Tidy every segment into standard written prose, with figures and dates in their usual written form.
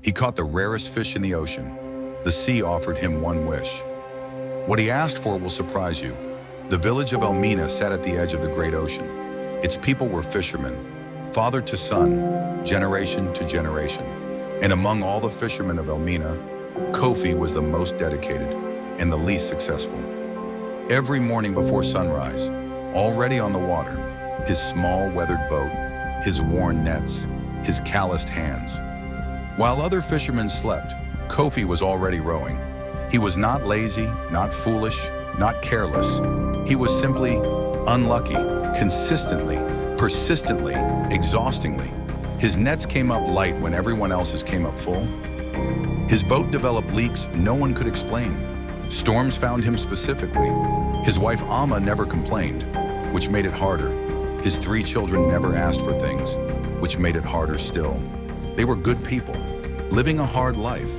He caught the rarest fish in the ocean. The sea offered him one wish. What he asked for will surprise you. The village of Elmina sat at the edge of the great ocean. Its people were fishermen, father to son, generation to generation. And among all the fishermen of Elmina, Kofi was the most dedicated and the least successful. Every morning before sunrise, already on the water, his small weathered boat, his worn nets, his calloused hands. While other fishermen slept, Kofi was already rowing. He was not lazy, not foolish, not careless. He was simply unlucky, consistently, persistently, exhaustingly. His nets came up light when everyone else's came up full. His boat developed leaks no one could explain. Storms found him specifically. His wife Amma never complained, which made it harder. His 3 children never asked for things, which made it harder still. They were good people, living a hard life,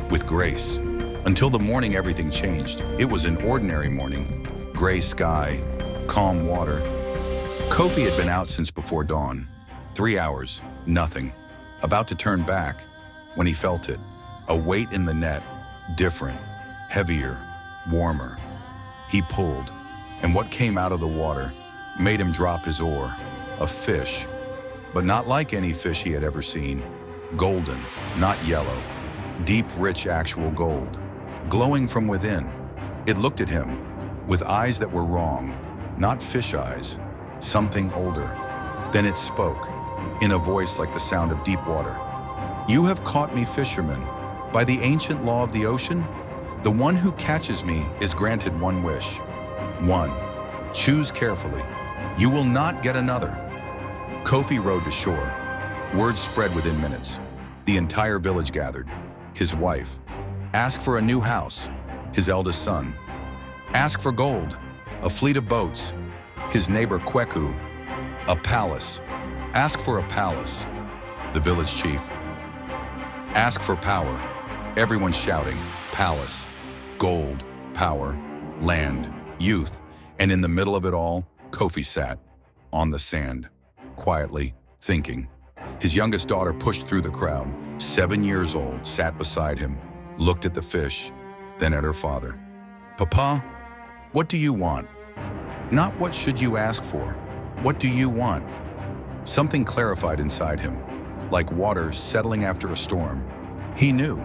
with grace. Until the morning everything changed. It was an ordinary morning. Gray sky, calm water. Kofi had been out since before dawn. 3 hours, nothing. About to turn back, when he felt it. A weight in the net, different, heavier, warmer. He pulled, and what came out of the water made him drop his oar. A fish, but not like any fish he had ever seen. Golden, not yellow. Deep, rich, actual gold. Glowing from within. It looked at him, with eyes that were wrong, not fish eyes, something older. Then it spoke, in a voice like the sound of deep water. "You have caught me, fisherman. By the ancient law of the ocean, the one who catches me is granted one wish. One. Choose carefully. You will not get another." Kofi rowed to shore. Word spread within minutes. The entire village gathered. His wife. Ask for a new house. His eldest son. Ask for gold. A fleet of boats. His neighbor Kweku. A palace. Ask for a palace. The village chief. Ask for power. Everyone shouting, palace, gold, power, land, youth. And in the middle of it all, Kofi sat, on the sand, quietly, thinking. His youngest daughter pushed through the crowd, 7 years old, sat beside him, looked at the fish, then at her father. "Papa, what do you want? Not what should you ask for, what do you want?" Something clarified inside him, like water settling after a storm. He knew.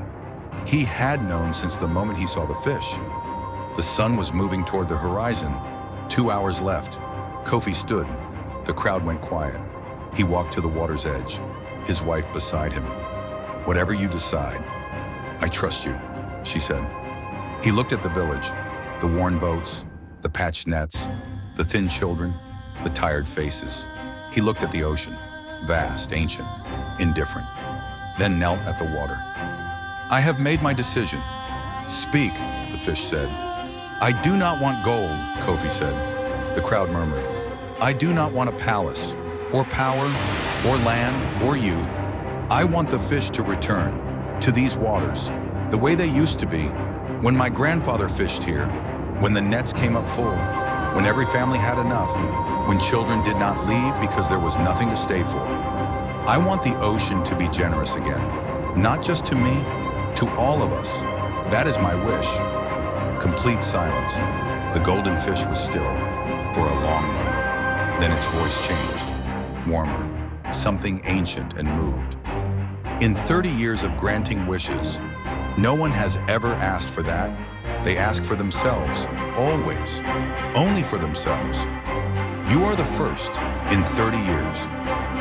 He had known since the moment he saw the fish. The sun was moving toward the horizon. 2 hours left. Kofi stood. The crowd went quiet. He walked to the water's edge, his wife beside him. "Whatever you decide, I trust you," she said. He looked at the village, the worn boats, the patched nets, the thin children, the tired faces. He looked at the ocean, vast, ancient, indifferent, then knelt at the water. "I have made my decision." "Speak," the fish said. "I do not want gold," Kofi said. The crowd murmured. "I do not want a palace, or power, or land, or youth. I want the fish to return to these waters, the way they used to be, when my grandfather fished here, when the nets came up full, when every family had enough, when children did not leave because there was nothing to stay for. I want the ocean to be generous again, not just to me, to all of us. That is my wish." Complete silence. The golden fish was still for a long moment. Then its voice changed, warmer, something ancient and moved. "In 30 years of granting wishes, no one has ever asked for that. They ask for themselves, always, only for themselves. You are the first, in 30 years,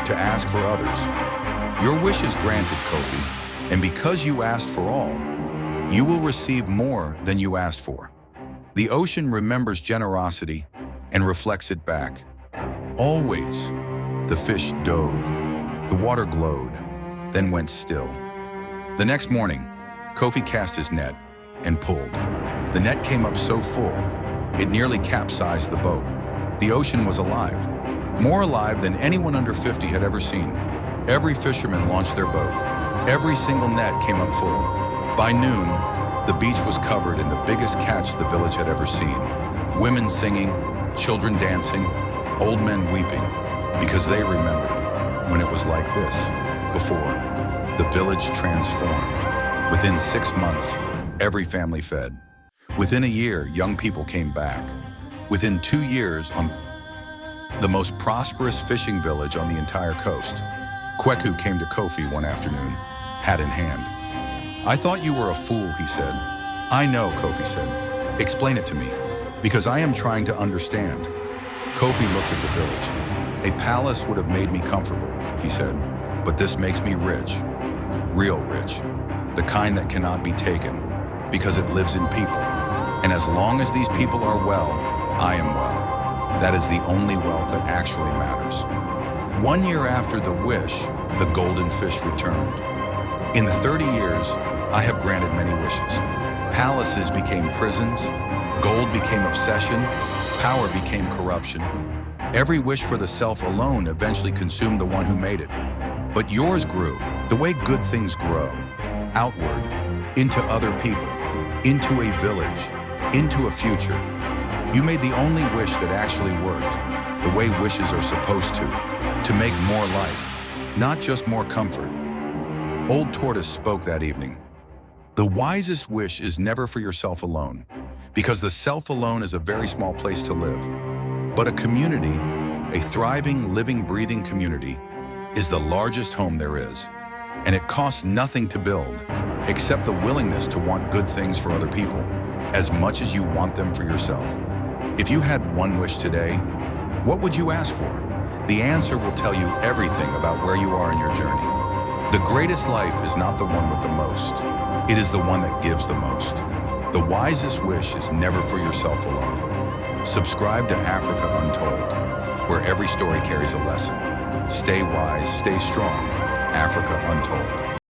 to ask for others. Your wish is granted, Kofi, and because you asked for all, you will receive more than you asked for. The ocean remembers generosity and reflects it back. Always." The fish dove. The water glowed, then went still. The next morning, Kofi cast his net and pulled. The net came up so full, it nearly capsized the boat. The ocean was alive, more alive than anyone under 50 had ever seen. Every fisherman launched their boat. Every single net came up full. By noon, the beach was covered in the biggest catch the village had ever seen. Women singing, children dancing, old men weeping, because they remembered when it was like this before. The village transformed. Within 6 months, every family fed. Within a year, young people came back. Within 2 years, the most prosperous fishing village on the entire coast, Kweku came to Kofi one afternoon, hat in hand. "I thought you were a fool," he said. "I know," Kofi said. "Explain it to me, because I am trying to understand." Kofi looked at the village. "A palace would have made me comfortable," he said, "but this makes me rich. Real rich. The kind that cannot be taken, because it lives in people. And as long as these people are well, I am well. That is the only wealth that actually matters." 1 year after the wish, the golden fish returned. "In the 30 years, I have granted many wishes. Palaces became prisons, gold became obsession, power became corruption. Every wish for the self alone eventually consumed the one who made it. But yours grew, the way good things grow, outward, into other people, into a village, into a future. You made the only wish that actually worked, the way wishes are supposed to make more life, not just more comfort." Old Tortoise spoke that evening. "The wisest wish is never for yourself alone, because the self alone is a very small place to live. But a community, a thriving, living, breathing community, is the largest home there is. And it costs nothing to build, except the willingness to want good things for other people, as much as you want them for yourself. If you had one wish today, what would you ask for? The answer will tell you everything about where you are in your journey. The greatest life is not the one with the most. It is the one that gives the most. The wisest wish is never for yourself alone." Subscribe to Africa Untold, where every story carries a lesson. Stay wise, stay strong. Africa Untold.